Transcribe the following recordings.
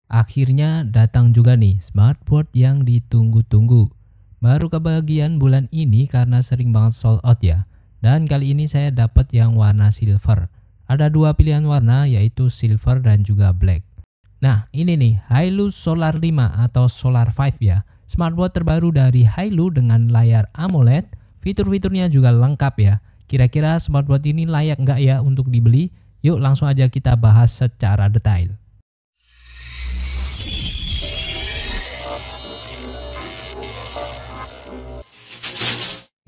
Akhirnya datang juga nih smartwatch yang ditunggu-tunggu. Baru kebagian bulan ini karena sering banget sold out ya. Dan kali ini saya dapat yang warna silver. Ada dua pilihan warna yaitu silver dan juga black. Nah ini nih Hailu Solar 5 atau Solar 5 ya. Smartwatch terbaru dari Hailu dengan layar AMOLED. Fitur-fiturnya juga lengkap ya. Kira-kira smartwatch ini layak nggak ya untuk dibeli? Yuk langsung aja kita bahas secara detail.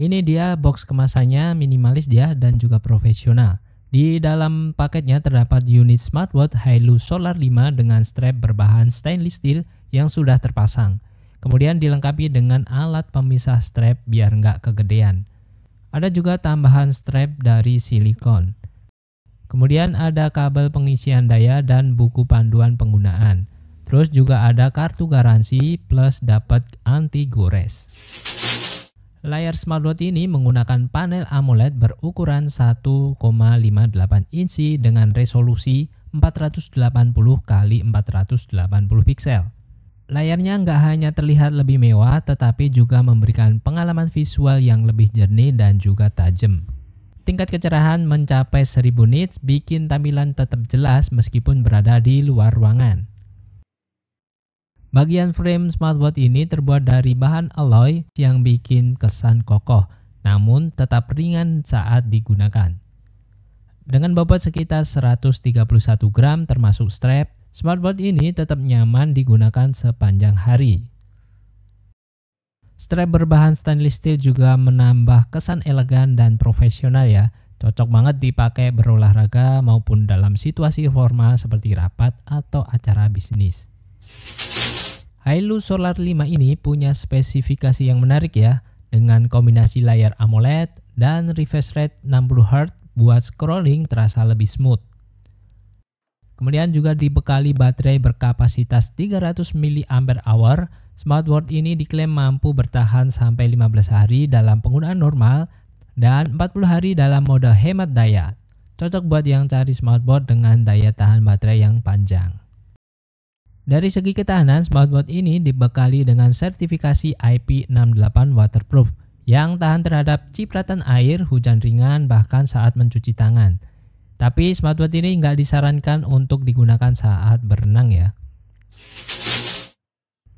Ini dia box kemasannya minimalis dia dan juga profesional. Di dalam paketnya terdapat unit smartwatch Hailu Solar 5 dengan strap berbahan stainless steel yang sudah terpasang. Kemudian dilengkapi dengan alat pemisah strap biar nggak kegedean. Ada juga tambahan strap dari silikon. Kemudian ada kabel pengisian daya dan buku panduan penggunaan. Terus juga ada kartu garansi plus dapat anti gores. Layar smartwatch ini menggunakan panel AMOLED berukuran 1,58 inci dengan resolusi 480 x 480 piksel. Layarnya nggak hanya terlihat lebih mewah, tetapi juga memberikan pengalaman visual yang lebih jernih dan juga tajam. Tingkat kecerahan mencapai 1000 nits, bikin tampilan tetap jelas meskipun berada di luar ruangan. Bagian frame smartwatch ini terbuat dari bahan alloy yang bikin kesan kokoh, namun tetap ringan saat digunakan. Dengan bobot sekitar 131 gram termasuk strap, smartwatch ini tetap nyaman digunakan sepanjang hari. Strap berbahan stainless steel juga menambah kesan elegan dan profesional ya. Cocok banget dipakai berolahraga maupun dalam situasi formal seperti rapat atau acara bisnis. Hailu Solar 5 ini punya spesifikasi yang menarik ya, dengan kombinasi layar AMOLED dan refresh rate 60Hz buat scrolling terasa lebih smooth. Kemudian juga dibekali baterai berkapasitas 300 mAh. Smartwatch ini diklaim mampu bertahan sampai 15 hari dalam penggunaan normal dan 40 hari dalam mode hemat daya. Cocok buat yang cari smartwatch dengan daya tahan baterai yang panjang. Dari segi ketahanan, smartwatch ini dibekali dengan sertifikasi IP68 waterproof yang tahan terhadap cipratan air, hujan ringan, bahkan saat mencuci tangan. Tapi smartwatch ini nggak disarankan untuk digunakan saat berenang ya.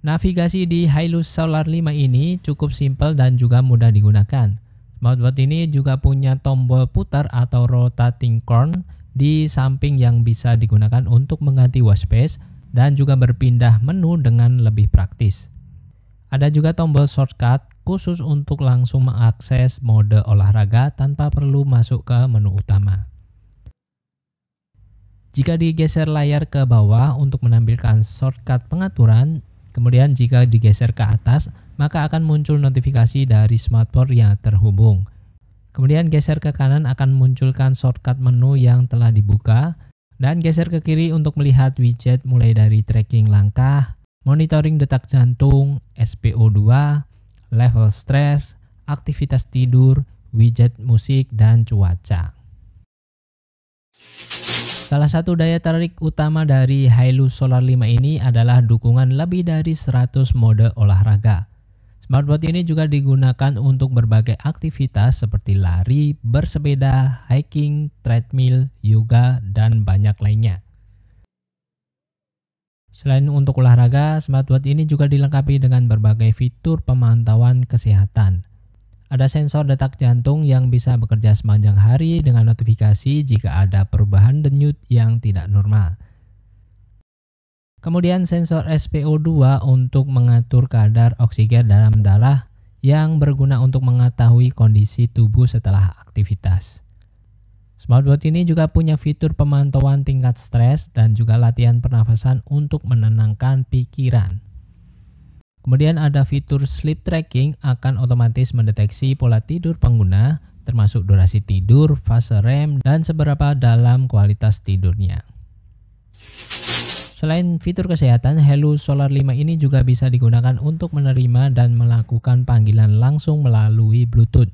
Navigasi di Hailu Solar 5 ini cukup simpel dan juga mudah digunakan. Smartwatch ini juga punya tombol putar atau rotating crown di samping yang bisa digunakan untuk mengganti watch face dan juga berpindah menu dengan lebih praktis. Ada juga tombol shortcut khusus untuk langsung mengakses mode olahraga tanpa perlu masuk ke menu utama. Jika digeser layar ke bawah untuk menampilkan shortcut pengaturan, kemudian jika digeser ke atas, maka akan muncul notifikasi dari smartwatch yang terhubung. Kemudian geser ke kanan akan munculkan shortcut menu yang telah dibuka, dan geser ke kiri untuk melihat widget mulai dari tracking langkah, monitoring detak jantung, SpO2, level stres, aktivitas tidur, widget musik, dan cuaca. Salah satu daya tarik utama dari Hailu Solar 5 ini adalah dukungan lebih dari 100 mode olahraga. Smartwatch ini juga digunakan untuk berbagai aktivitas seperti lari, bersepeda, hiking, treadmill, yoga, dan banyak lainnya. Selain untuk olahraga, smartwatch ini juga dilengkapi dengan berbagai fitur pemantauan kesehatan. Ada sensor detak jantung yang bisa bekerja sepanjang hari dengan notifikasi jika ada perubahan denyut yang tidak normal. Kemudian sensor SpO2 untuk mengatur kadar oksigen dalam darah yang berguna untuk mengetahui kondisi tubuh setelah aktivitas. Smartwatch ini juga punya fitur pemantauan tingkat stres dan juga latihan pernafasan untuk menenangkan pikiran. Kemudian ada fitur sleep tracking akan otomatis mendeteksi pola tidur pengguna, termasuk durasi tidur, fase REM, dan seberapa dalam kualitas tidurnya. Selain fitur kesehatan, Hailu Solar 5 ini juga bisa digunakan untuk menerima dan melakukan panggilan langsung melalui Bluetooth.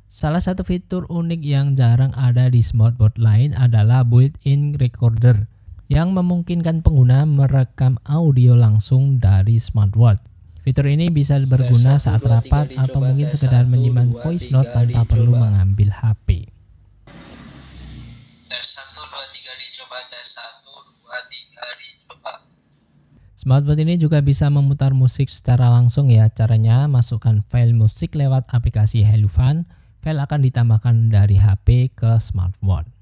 Salah satu fitur unik yang jarang ada di smartwatch lain adalah built-in recorder yang memungkinkan pengguna merekam audio langsung dari smartwatch. Fitur ini bisa berguna saat rapat atau mungkin sekedar menyimpan voice note tanpa perlu mengambil HP. Tes 1, 2, 3 dicoba, tes 1, 2, 3 dicoba. Smartwatch ini juga bisa memutar musik secara langsung ya. Caranya masukkan file musik lewat aplikasi Helufun. File akan ditambahkan dari HP ke smartwatch.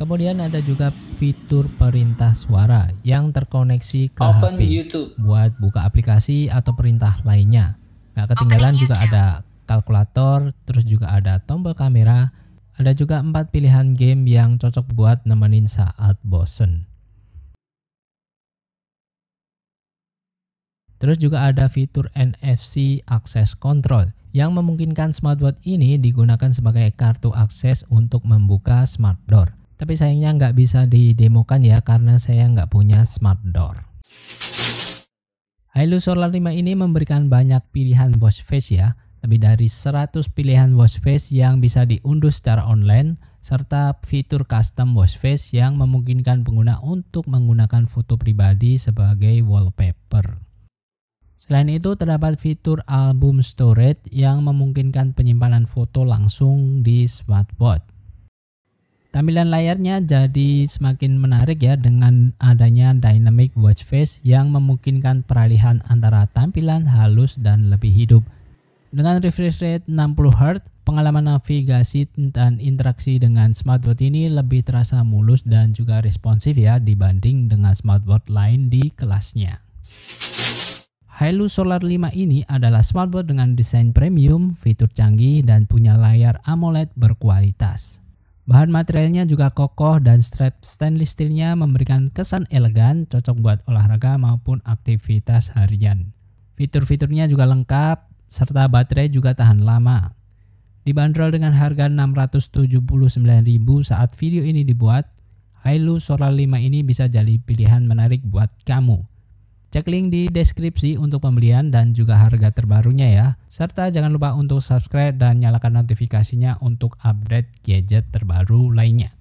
Kemudian ada juga fitur perintah suara yang terkoneksi ke Open HP YouTube. buat buka aplikasi atau perintah lainnya. Nggak ketinggalan juga ada kalkulator, terus juga ada tombol kamera. Ada juga 4 pilihan game yang cocok buat nemenin saat bosen. Terus juga ada fitur NFC Access Control yang memungkinkan smartwatch ini digunakan sebagai kartu akses untuk membuka smart door. Tapi sayangnya nggak bisa didemokan ya karena saya nggak punya smart door. Hilux Solar 5 ini memberikan banyak pilihan watch face ya. Lebih dari 100 pilihan watch face yang bisa diunduh secara online, serta fitur custom watch face yang memungkinkan pengguna untuk menggunakan foto pribadi sebagai wallpaper. Selain itu terdapat fitur album storage yang memungkinkan penyimpanan foto langsung di smartwatch. Tampilan layarnya jadi semakin menarik ya dengan adanya dynamic watch face yang memungkinkan peralihan antara tampilan halus dan lebih hidup. Dengan refresh rate 60 Hz, pengalaman navigasi dan interaksi dengan smartwatch ini lebih terasa mulus dan juga responsif ya dibanding dengan smartwatch lain di kelasnya. Hilux Solar 5 ini adalah smartwatch dengan desain premium, fitur canggih, dan punya layar AMOLED berkualitas. Bahan materialnya juga kokoh dan strap stainless steelnya memberikan kesan elegan, cocok buat olahraga maupun aktivitas harian. Fitur-fiturnya juga lengkap, serta baterai juga tahan lama. Dibanderol dengan harga Rp679.000 saat video ini dibuat, Hilux Solar 5 ini bisa jadi pilihan menarik buat kamu. Cek link di deskripsi untuk pembelian dan juga harga terbarunya ya. Serta jangan lupa untuk subscribe dan nyalakan notifikasinya untuk update gadget terbaru lainnya.